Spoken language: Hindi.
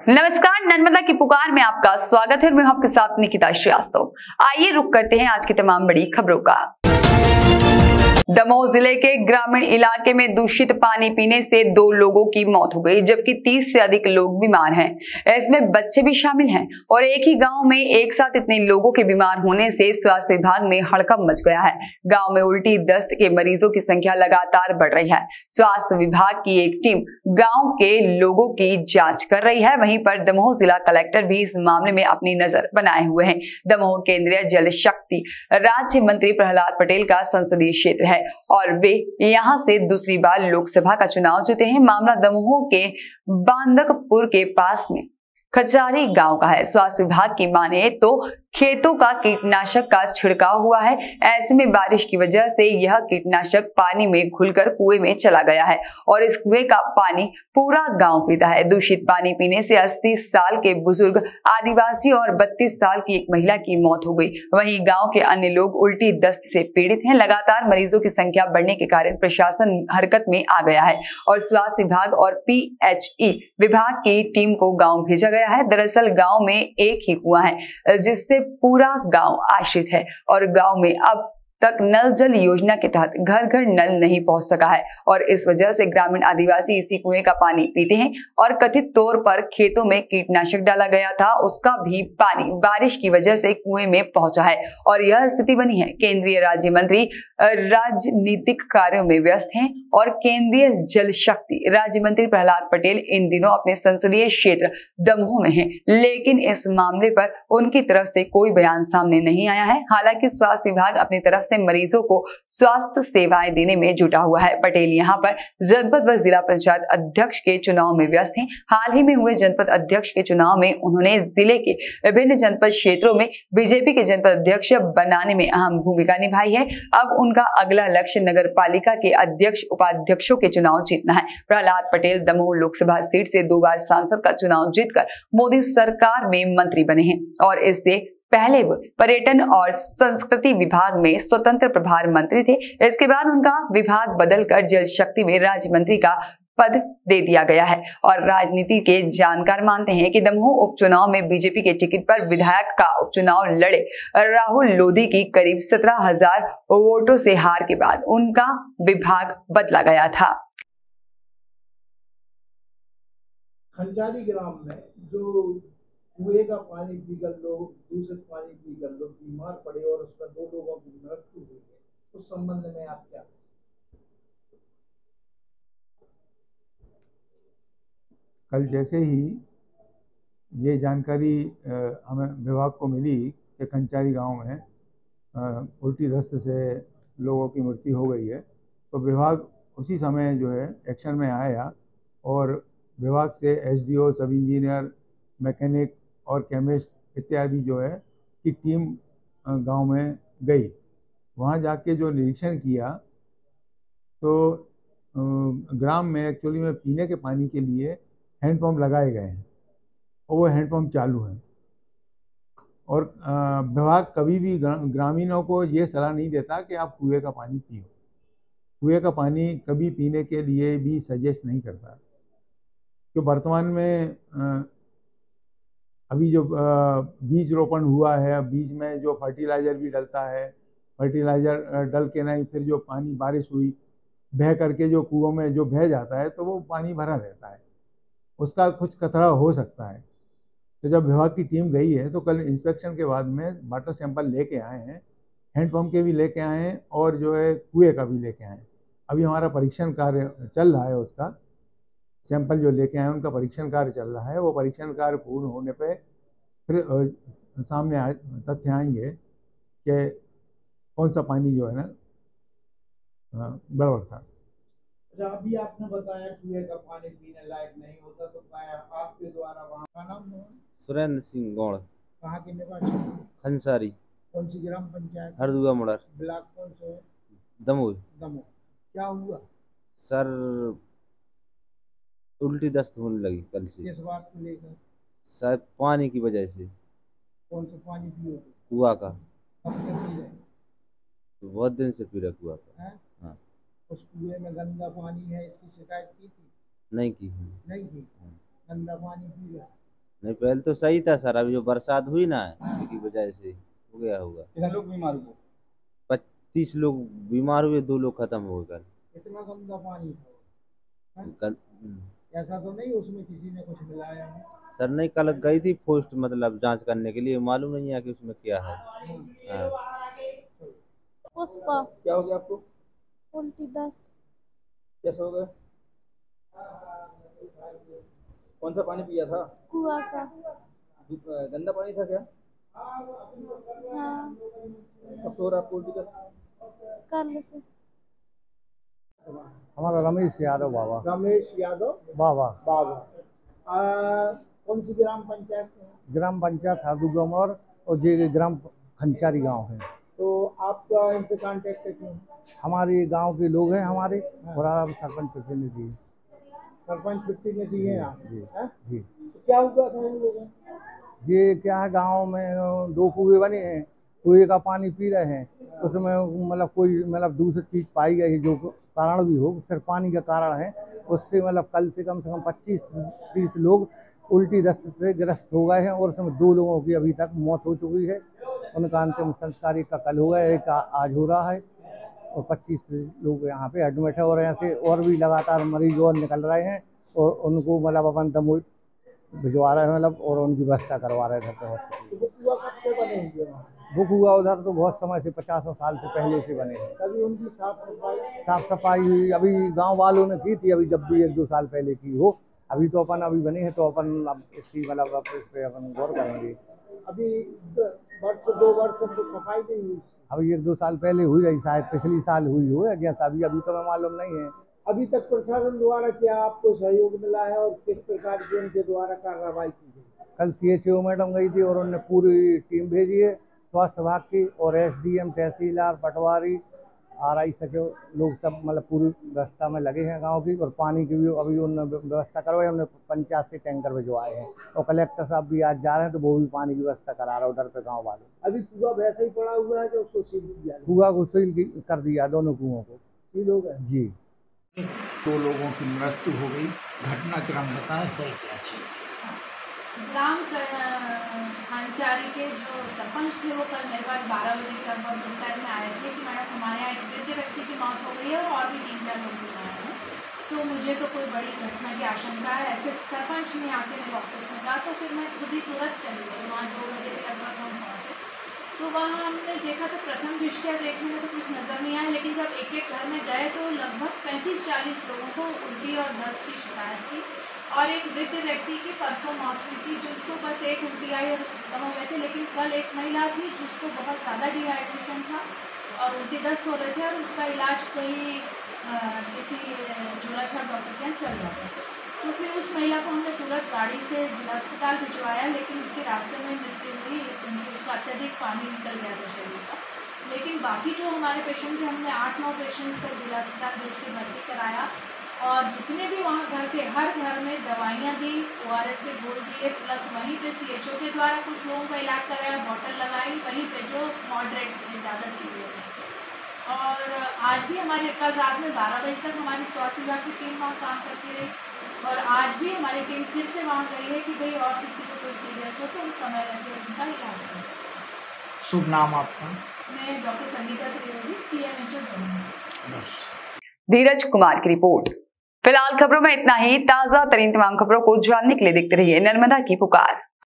नमस्कार, नर्मदा की पुकार में आपका स्वागत है। मैं हूं आपके साथ निकिता श्रीवास्तव। आइए रुक करते हैं आज की तमाम बड़ी खबरों का। दमोह जिले के ग्रामीण इलाके में दूषित पानी पीने से 2 लोगों की मौत हो गई, जबकि 30 से अधिक लोग बीमार हैं। इसमें बच्चे भी शामिल हैं और एक ही गांव में एक साथ इतने लोगों के बीमार होने से स्वास्थ्य विभाग में हड़कंप मच गया है। गांव में उल्टी दस्त के मरीजों की संख्या लगातार बढ़ रही है। स्वास्थ्य विभाग की एक टीम गाँव के लोगों की जाँच कर रही है। वहीं पर दमोह जिला कलेक्टर भी इस मामले में अपनी नजर बनाए हुए हैं। दमोह केंद्रीय जल शक्ति राज्य मंत्री प्रहलाद पटेल का संसदीय क्षेत्र है और वे यहां से दूसरी बार लोकसभा का चुनाव जीते हैं। मामला दमोह के बांदकपुर के पास में खचारी गांव का है। स्वास्थ्य विभाग की माने तो खेतों का कीटनाशक का छिड़काव हुआ है। ऐसे में बारिश की वजह से यह कीटनाशक पानी में घुलकर कुएं में चला गया है और इस कुएं का पानी पूरा गांव पीता है। दूषित पानी पीने से 80 साल के बुजुर्ग आदिवासी और 32 साल की एक महिला की मौत हो गई। वहीं गांव के अन्य लोग उल्टी दस्त से पीड़ित हैं। लगातार मरीजों की संख्या बढ़ने के कारण प्रशासन हरकत में आ गया है और स्वास्थ्य विभाग और PHE विभाग की टीम को गाँव भेजा गया है। दरअसल गाँव में एक ही कुआं है जिससे पूरा गांव आश्रित है और गांव में अब तक नल जल योजना के तहत घर घर नल नहीं पहुंच सका है और इस वजह से ग्रामीण आदिवासी इसी कुएं का पानी पीते हैं और कथित तौर पर खेतों में कीटनाशक डाला गया था, उसका भी पानी बारिश की वजह से कुएं में पहुंचा है और यह स्थिति बनी है। केंद्रीय राज्य मंत्री राजनीतिक कार्यों में व्यस्त हैं और केंद्रीय जल शक्ति राज्य मंत्री प्रहलाद पटेल इन दिनों अपने संसदीय क्षेत्र दमोह में हैं, लेकिन इस मामले पर उनकी तरफ से कोई बयान सामने नहीं आया है। हालांकि स्वास्थ्य विभाग अपनी तरफ से मरीजों को स्वास्थ्य सेवाएं देने में जुटा हुआ है। पटेल यहां पर जनपद व जिला पंचायत अध्यक्ष के चुनाव में व्यस्त हैं। हाल ही में हुए जनपद अध्यक्ष के चुनाव में उन्होंने जिले के विभिन्न जनपद क्षेत्रों में बीजेपी के जनपद अध्यक्ष बनाने में अहम भूमिका निभाई है। अब उनका अगला लक्ष्य नगर पालिका के अध्यक्ष उपाध्यक्षों के चुनाव जीतना है। प्रहलाद पटेल दमोह लोकसभा सीट से 2 बार सांसद का चुनाव जीतकर मोदी सरकार में मंत्री बने हैं और इससे पहले वो पर्यटन और संस्कृति विभाग में स्वतंत्र प्रभार मंत्री थे। इसके बाद उनका विभाग बदलकर जल शक्ति में राज्य मंत्री का पद दे दिया गया है और राजनीति के जानकार मानते हैं कि दमोह उपचुनाव में बीजेपी के टिकट पर विधायक का उपचुनाव लड़े राहुल लोधी की करीब 17,000 वोटों से हार के बाद उनका विभाग बदला गया था। खंचारी ग्राम में जो कुएं का पानी पीकर लोग दूषित पानी पीकर लोग बीमार पड़े और उसमें 2 लोगों की मृत्यु हुई है, उस संबंध में आप क्या? कल जैसे ही ये जानकारी हमें विभाग को मिली कि खंचारी गांव में उल्टी दस्त से लोगों की मृत्यु हो गई है, तो विभाग उसी समय जो है एक्शन में आया और विभाग से SDO, सब इंजीनियर, मैकेनिक और केमिस्ट इत्यादि जो है की टीम गांव में गई। वहां जाके जो निरीक्षण किया तो ग्राम में एक्चुअली में पीने के पानी के लिए हैंडपम्प लगाए गए हैं और वो हैंडपम्प चालू हैं और विभाग कभी भी ग्रामीणों को ये सलाह नहीं देता कि आप कुएं का पानी पियो। कुएं का पानी कभी पीने के लिए भी सजेस्ट नहीं करता। तो वर्तमान में अभी जो बीज रोपण हुआ है, बीज में जो फर्टिलाइज़र भी डलता है, फर्टिलाइज़र डल के नहीं फिर जो पानी बारिश हुई बह करके जो कुओं में जो बह जाता है तो वो पानी भरा रहता है, उसका कुछ कचरा हो सकता है। तो जब विभाग की टीम गई है तो कल इंस्पेक्शन के बाद में वाटर सैंपल लेके आए हैं, हैंडपम्प के भी लेके आए हैं और जो है कुएँ का भी लेके आए हैं। अभी हमारा परीक्षण कार्य चल रहा है, उसका सैंपल जो लेके आए उनका परीक्षण कार्य चल रहा है। वो परीक्षण कार्य पूर्ण होने पे फिर सामने तथ्य आएंगे कि कौन सा पानी जो है ना गड़बड़ था। अभी आपने बताया कुएं का पानी पीने लायक नहीं होता, तो आपके द्वारा वहाँ का नाम सुरेंद्र सिंह गौड़, कहाँ के निवासी? खंसारी। कौन सी ग्राम पंचायत? हरदुआ मुड़र, ब्लॉक कौन से? दमोह। दमोह। क्या हुआ सर? उल्टी दस्त होने लगी कल से। किस बात को लेकर? शायद पानी की वजह से। कौन सा पानी पियो? कुआ का। कब से पी रहे? तो बहुत दिन से पी रहा कुआ का। हाँ। उस कुएं में गंदा पानी है, इसकी शिकायत की थी? नहीं की। नहीं की। गंदा पानी पी रहा। नहीं पहले तो सही था सर, अभी जो बरसात हुई ना की वजह से हो गया होगा। कितने लोग बीमार हुए? 25 लोग बीमार हुए, 2 लोग खत्म हो गए। इतना गंदा पानी था। कल ऐसा तो नहीं उसमें किसी ने कुछ मिलाया है? सर नहीं, कल गई थी पोस्ट मतलब जांच करने के लिए, मालूम नहीं है कि उसमें क्या है। हाँ। पुष्पा। क्या हो गया आपको? उल्टी दस्त। कैसे हो गए? कौन सा पानी पिया था? कुआं का। गंदा पानी था क्या? हाँ। कब से हो रहा है आपको उल्टी दस्त? कल से। हमारा रमेश यादव बाबा। रमेश यादव बाबा। बाबा। कौन सी ग्राम पंचायत से? ग्राम पंचायत हादू गमर और ये ग्राम खंचारी गांव है। तो आपका इनसे कांटेक्ट क्यों? हमारे गांव के लोग हैं हमारे, और आप सरपंच प्रतिनिधि। सरपंच प्रतिनिधि हैं आप? जी हैं? जी। तो क्या हुआ था इन लोगों? ये क्या है, गांव में 2 कुएं बने हैं, कुएं का पानी पी रहे हैं, उसमें मतलब कोई मतलब दूसरी चीज पाई गई है, जो कारण भी हो, सिर्फ पानी का कारण है। उससे मतलब कल से कम 25-30 लोग उल्टी दस्त से ग्रस्त हो गए हैं, और उसमें 2 लोगों की अभी तक मौत हो चुकी है। उनका अंतिम संस्कार एक का कल हो गया, एक का आज हो रहा है, और 25 लोग यहाँ पे एडमिट है, और यहाँ से और भी लगातार मरीज और निकल रहे हैं, और उनको मतलब अपन दमोई भिजवा रहे हैं मतलब, और उनकी व्यवस्था करवा रहे हैं घर पे। बुक हुआ उधर तो बहुत समय से, 50 साल से पहले से बने हैं। कभी उनकी साफ सफाई हुई अभी गांव वालों ने की थी, अभी जब भी 1-2 साल पहले की हो। अभी तो अपन अभी बने हैं, तो अपन अब इसकी मतलब अब इस पे अपन गौर करेंगे। अभी 2 वर्ष से सफाई नहीं हुई? अभी 1-2 साल पहले हुई रही, शायद पिछली साल हुई हो, जैसा अभी तो मैं मालूम नहीं है। अभी तक प्रशासन द्वारा क्या आपको सहयोग मिला है और किस प्रकार की उनके द्वारा कार्रवाई की गई? कल CHO मैडम गई थी, और उन्होंने पूरी टीम भेजी है स्वास्थ्य विभाग की, और SDM, तहसीलदार, पटवारी, RI सचिव लोग सब मतलब पूरी व्यवस्था में लगे हैं गांव की। और पानी की भी अभी उन्होंने व्यवस्था करवाई, उन्होंने पंचायत से टैंकर भिजवाए हैं, और कलेक्टर साहब भी आज जा रहे हैं, तो वो भी पानी की व्यवस्था करा रहे हैं उधर पे गाँव वाले। अभी कुआं वैसे ही पड़ा हुआ है जो उसको सील किया? कुआं को सील कर दिया, दोनों कुओं को सील हो गए जी। 2 लोगों की मृत्यु हो गई। घटनाक्रम बताएं, है क्या चीज? ग्राम खंचारी के जो सरपंच थे वो कल मेरे पास 12 बजे के लगभग दोपहर में आए थे कि मैडम हमारे यहाँ एक वृद्ध व्यक्ति की मौत हो गई है और भी 3-4 लोग बीमार हैं, तो मुझे तो कोई बड़ी घटना की आशंका है। ऐसे सरपंच ने आके मेरे ऑफिस में कहा, तो फिर मैं खुद ही तुरंत चली गई वहाँ। 2 बजे के लगभग हम पहुँचे, तो वहाँ हमने देखा तो प्रथम दृष्टया देखने में तो कुछ नज़र नहीं आया, लेकिन जब एक घर में गए तो लगभग 35-40 लोगों को उल्टी और दस्त की शिकायत थी, और एक वृद्ध व्यक्ति की परसों मौत हुई थी, जिनको बस एक उल्टी आई और खत्म हो गए थे। लेकिन कल एक महिला थी जिसको बहुत ज़्यादा डिहाइड्रेशन था और उल्टी दस्त हो रहे थे, और उसका इलाज कहीं किसी झोलाछाप डॉक्टर के यहाँ चल रहा था। तो फिर उस महिला को हमने तुरंत गाड़ी से जिला अस्पताल भिजवाया, लेकिन उसके रास्ते में मृत्यु हुई, क्योंकि उसका अत्यधिक पानी निकल गया था शरीर का। लेकिन बाकी जो हमारे पेशेंट थे, हमने 8-9 पेशेंट्स का जिला अस्पताल भेज के भर्ती कराया, और जितने भी वहाँ घर के हर घर में दवाइयाँ दी, ORS के घोल दिए, प्लस वहीं पे CHO के द्वारा कुछ लोगों का इलाज कराया, बॉटल लगाई वहीं पे जो मॉडरेट थे, ज़्यादा सीवियर थे। और आज भी हमारे कल रात में 12 बजे तक हमारी स्वास्थ्य विभाग की टीम वहाँ काम करती रही, और आज भी हमारी टीम फिर से वहाँ गई है कि भाई और किसी को कोई सीरियस हो तो उस समय रहकर उनका इलाज कर सकते। शुभ नाम आपका? मैं डॉक्टर संगीता त्रिवेदी, CMHO। धीरज कुमार की रिपोर्ट। फिलहाल खबरों में इतना ही। ताजा तरीन तमाम खबरों को जानने के लिए देखते रहिए नर्मदा की पुकार।